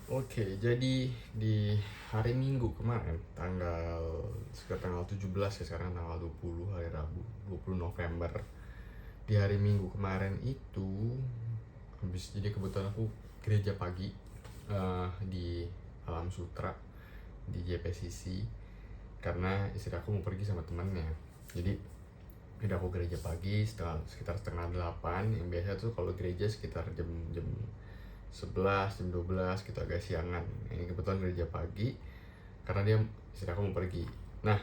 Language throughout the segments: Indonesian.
Oke, jadi di hari Minggu kemarin, sekitar tanggal 17 ya, sekarang tanggal 20 hari Rabu, 20 November. Di hari Minggu kemarin itu, jadi kebetulan aku gereja pagi di Alam Sutra, di JPCC, karena istri aku mau pergi sama temannya. Jadi udah aku gereja pagi sekitar setengah 8. Yang biasa tuh kalau gereja sekitar jam jam 11, jam 12 gitu, agak siangan. Ini kebetulan gereja pagi karena dia istri aku mau pergi. Nah,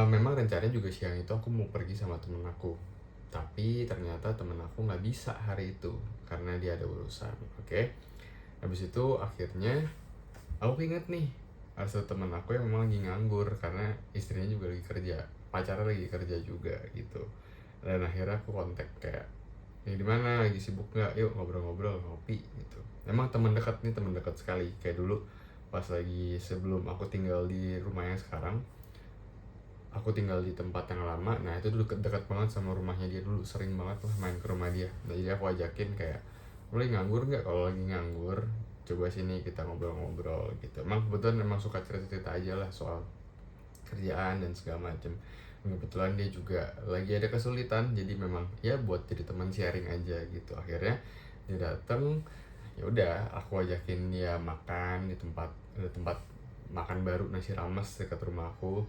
memang rencananya juga siang itu aku mau pergi sama temen aku, tapi ternyata temen aku nggak bisa hari itu karena dia ada urusan. Oke, habis itu akhirnya aku inget nih, ada satu temen aku yang memang lagi nganggur karena istrinya juga lagi kerja, pacarnya lagi kerja juga gitu. Dan akhirnya aku kontak kayak, "Ini di mana? Lagi sibuk nggak? Yuk ngobrol-ngobrol, ngopi," gitu. Emang teman dekat nih, teman dekat sekali. Kayak dulu pas lagi sebelum aku tinggal di rumah yang sekarang, aku tinggal di tempat yang lama. Nah itu dulu dekat banget sama rumahnya dia, dulu sering banget lah main ke rumah dia. Nah, jadi aku ajakin kayak, "Mulai nganggur nggak? Kalau lagi nganggur, coba sini kita ngobrol-ngobrol," gitu. Emang kebetulan emang suka cerita-cerita aja lah soal kerjaan dan segala macem. Kebetulan dia juga lagi ada kesulitan, jadi memang ya buat jadi teman sharing aja gitu. Akhirnya dia datang, ya udah aku ajakin dia makan di tempat makan baru, nasi rames dekat rumah aku.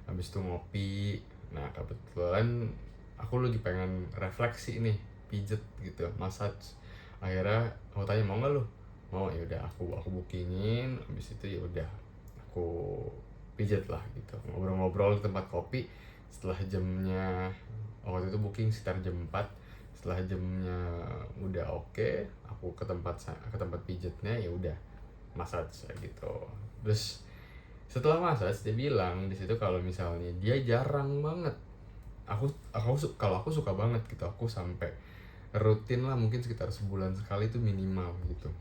Habis itu ngopi. Nah kebetulan aku lagi pengen refleksi nih, pijet gitu, massage. Akhirnya aku tanya, "Mau nggak lu?" "Mau." Ya udah, aku bookingin. Habis itu ya udah aku pijet lah gitu, ngobrol-ngobrol di tempat kopi. Setelah jamnya, waktu itu booking sekitar jam 4. Setelah jamnya udah oke, aku ke tempat pijetnya, ya udah massage gitu. Terus setelah massage dia bilang di situ kalau misalnya dia jarang banget. Kalau aku suka banget gitu, aku sampai rutin lah, mungkin sekitar sebulan sekali itu minimal gitu.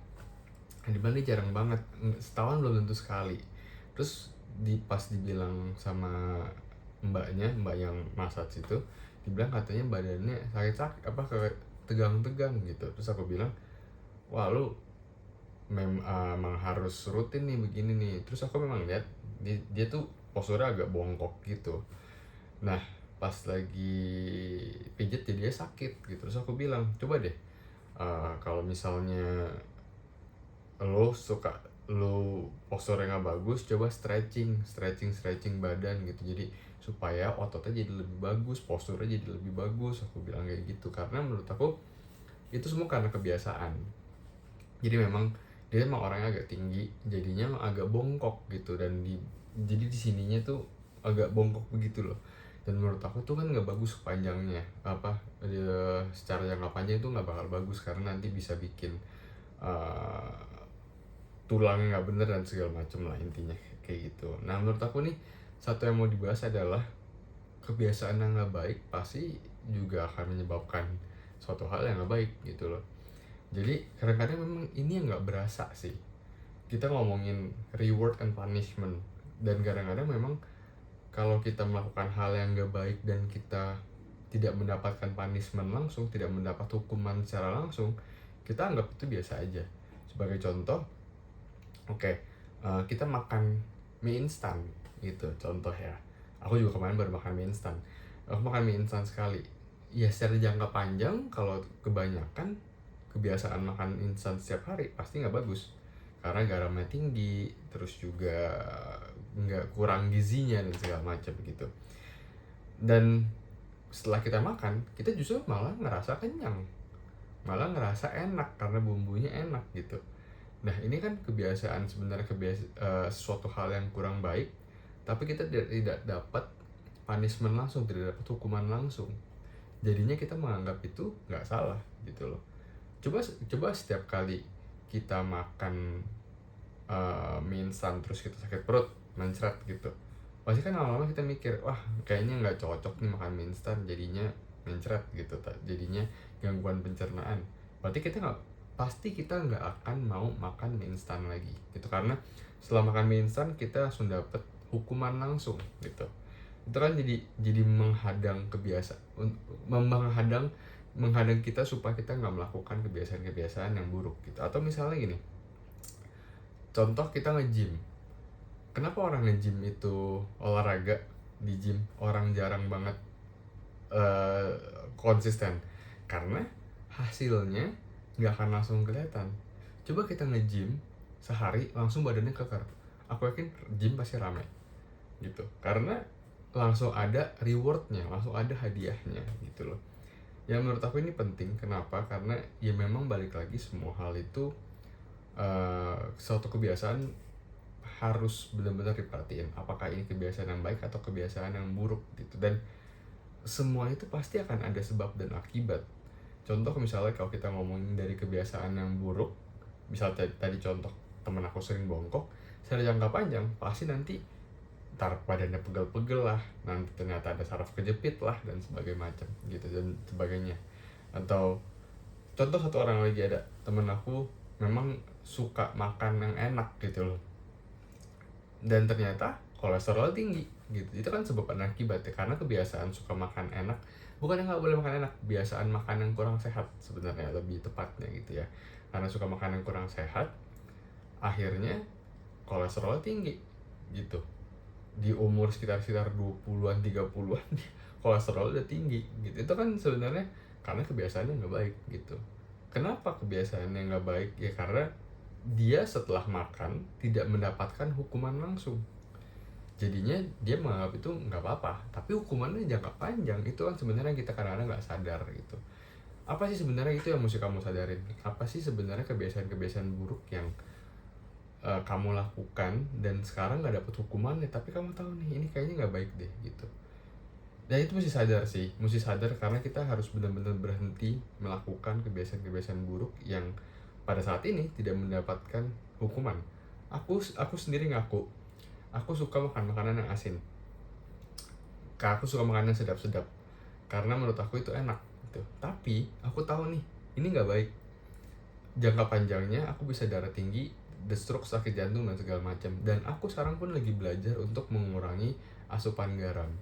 Di Bali jarang banget, setahun belum tentu sekali. Terus pas dibilang sama mbak yang massage itu, dibilang katanya badannya sakit-sakit, apa, kayak tegang-tegang gitu. Terus aku bilang, "Wah lu emang harus rutin nih begini nih." Terus aku memang lihat dia tuh posturnya agak bongkok gitu. Nah pas lagi pijet jadi dia sakit gitu. Terus aku bilang, "Coba deh, kalau misalnya lu posturnya nggak bagus, coba stretching badan gitu, jadi supaya ototnya jadi lebih bagus, posturnya jadi lebih bagus." Aku bilang kayak gitu karena menurut aku itu semua karena kebiasaan. Jadi dia emang orangnya agak tinggi, jadinya agak bongkok gitu, jadi di sininya tuh agak bongkok begitu loh. Dan menurut aku tuh kan nggak bagus panjangnya, secara jangka panjang itu nggak bakal bagus karena nanti bisa bikin uh, tulangnya nggak bener dan segala macem lah, intinya kayak gitu. Nah menurut aku nih, satu yang mau dibahas adalah kebiasaan yang nggak baik pasti juga akan menyebabkan suatu hal yang nggak baik gitu loh. Jadi kadang-kadang memang ini yang nggak berasa sih, kita ngomongin reward and punishment. Dan kadang-kadang memang kalau kita melakukan hal yang nggak baik dan kita tidak mendapatkan punishment langsung, tidak mendapat hukuman secara langsung, kita anggap itu biasa aja. Sebagai contoh, oke, kita makan mie instan gitu, contoh ya. Aku juga kemarin baru makan mie instan. Aku makan mie instan sekali. Ya secara jangka panjang, kalau kebanyakan kebiasaan makan instan setiap hari pasti nggak bagus. Karena garamnya tinggi, terus juga nggak, kurang gizinya dan segala macam gitu. Dan setelah kita makan, kita justru malah ngerasa kenyang, malah ngerasa enak karena bumbunya enak gitu. Nah ini kan sebenarnya suatu hal yang kurang baik, tapi kita tidak dapat punishment langsung, tidak dapat hukuman langsung. Jadinya kita menganggap itu nggak salah gitu loh. Coba setiap kali kita makan mie instan terus kita sakit perut, mencret gitu, pasti kan lama-lama kita mikir, wah kayaknya nggak cocok nih makan mie instan, jadinya mencret gitu, jadinya gangguan pencernaan. Berarti kita nggak akan mau makan mie instan lagi gitu, karena setelah makan mie instan kita langsung dapet hukuman langsung gitu. Itu kan jadi menghadang menghadang kita supaya kita nggak melakukan kebiasaan-kebiasaan yang buruk gitu. Atau misalnya gini, contoh kita nge-gym. Kenapa orang nge-gym itu olahraga di gym orang jarang banget eh, konsisten? Karena hasilnya nggak akan langsung kelihatan. Coba kita nge-gym sehari langsung badannya keker, aku yakin gym pasti rame gitu, karena langsung ada rewardnya, langsung ada hadiahnya gitu loh. Yang menurut aku ini penting, kenapa? Karena ya memang balik lagi semua hal itu suatu kebiasaan harus benar-benar diperhatiin apakah ini kebiasaan yang baik atau kebiasaan yang buruk gitu, dan semua itu pasti akan ada sebab dan akibat. Contoh misalnya kalau kita ngomongin dari kebiasaan yang buruk, misal tadi contoh temen aku sering bongkok, secara jangka panjang pasti nanti ntar badannya pegel-pegel lah, nanti ternyata ada saraf kejepit lah dan sebagainya macam gitu dan sebagainya. Atau contoh satu orang lagi, ada temen aku memang suka makan yang enak gitu loh, dan ternyata kolesterol tinggi gitu. Itu kan sebab dan akibat ya, karena kebiasaan suka makan enak, bukan yang nggak boleh makan enak, kebiasaan makan yang kurang sehat sebenarnya lebih tepatnya gitu ya. Karena suka makan yang kurang sehat, akhirnya kolesterol tinggi gitu. Di umur sekitar 20-an 30-an kolesterol udah tinggi gitu. Itu kan sebenarnya karena kebiasaannya nggak baik gitu. Kenapa kebiasaannya nggak baik? Ya karena dia setelah makan tidak mendapatkan hukuman langsung, jadinya dia menganggap itu nggak apa-apa, tapi hukumannya jangka panjang itu kan sebenarnya kita kadang-kadang nggak sadar gitu. Apa sih sebenarnya itu yang mesti kamu sadarin? Apa sih sebenarnya kebiasaan-kebiasaan buruk yang kamu lakukan dan sekarang nggak dapet hukumannya, tapi kamu tahu nih ini kayaknya nggak baik deh gitu. Dan itu mesti sadar sih, mesti sadar, karena kita harus benar-benar berhenti melakukan kebiasaan-kebiasaan buruk yang pada saat ini tidak mendapatkan hukuman. Aku sendiri ngaku, aku suka makan makanan yang asin. Aku suka makanan yang sedap-sedap karena menurut aku itu enak gitu. Tapi aku tahu nih ini nggak baik. Jangka panjangnya aku bisa darah tinggi, stroke, sakit jantung dan segala macam. Dan aku sekarang pun lagi belajar untuk mengurangi asupan garam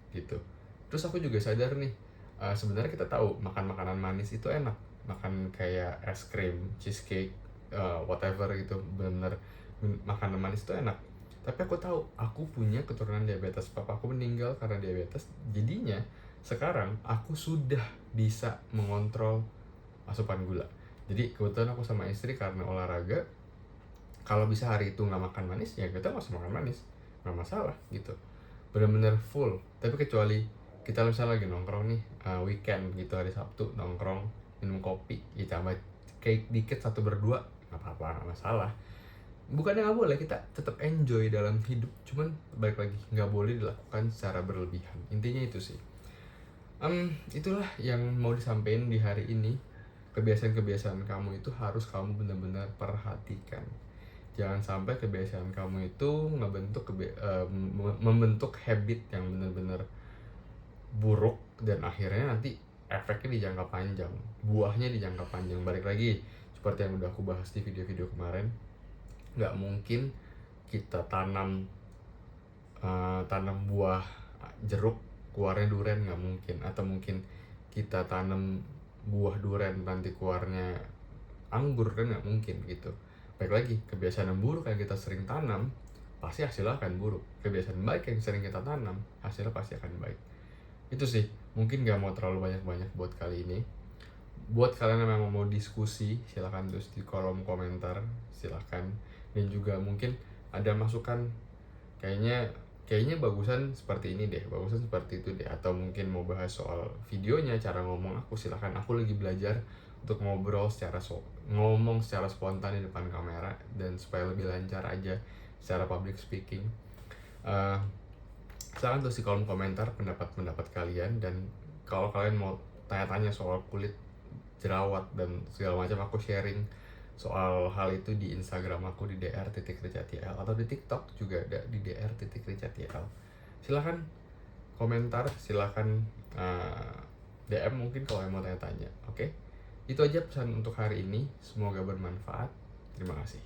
gitu. Terus aku juga sadar nih, sebenarnya kita tahu makan makanan manis itu enak, makan kayak es krim, cheesecake, whatever gitu, benar-benar makanan manis itu enak. Tapi aku tahu aku punya keturunan diabetes, papa aku meninggal karena diabetes, jadinya sekarang aku sudah bisa mengontrol asupan gula. Jadi kebetulan aku sama istri karena olahraga, kalau bisa hari itu nggak makan manis ya kita nggak usah makan manis, nggak masalah gitu, benar-benar full. Tapi kecuali kita misalnya lagi nongkrong nih, weekend gitu, hari Sabtu nongkrong minum kopi ya tambah cake dikit satu berdua, nggak apa-apa, nggak masalah. Bukannya nggak boleh, kita tetap enjoy dalam hidup, cuman balik lagi nggak boleh dilakukan secara berlebihan, intinya itu sih. Itulah yang mau disampaikan di hari ini. Kebiasaan-kebiasaan kamu itu harus kamu benar-benar perhatikan. Jangan sampai kebiasaan kamu itu membentuk habit yang benar-benar buruk, dan akhirnya nanti efeknya di jangka panjang, buahnya di jangka panjang. Balik lagi seperti yang udah aku bahas di video-video kemarin, nggak mungkin kita tanam buah jeruk keluarnya durian, nggak mungkin. Atau mungkin kita tanam buah durian nanti keluarnya anggur, kan nggak mungkin gitu. Baik lagi, kebiasaan yang buruk yang kita sering tanam pasti hasilnya akan buruk. Kebiasaan baik yang sering kita tanam hasilnya pasti akan baik. Itu sih, mungkin gak mau terlalu banyak-banyak buat kali ini. Buat kalian yang memang mau diskusi, silahkan tulis di kolom komentar, silahkan. Dan juga mungkin ada masukan, kayaknya bagusan seperti ini deh, bagusan seperti itu deh. Atau mungkin mau bahas soal videonya, cara ngomong aku, silahkan. Aku lagi belajar untuk ngomong secara spontan di depan kamera, dan supaya lebih lancar aja secara public speaking. Silahkan tulis di kolom komentar pendapat kalian. Dan kalau kalian mau tanya-tanya soal kulit, jerawat dan segala macam, aku sharing soal hal itu di Instagram aku di dr.richatl, atau di TikTok juga ada di dr.richatl. Silahkan komentar, silahkan DM mungkin kalau mau tanya-tanya. Oke? Itu aja pesan untuk hari ini, semoga bermanfaat. Terima kasih.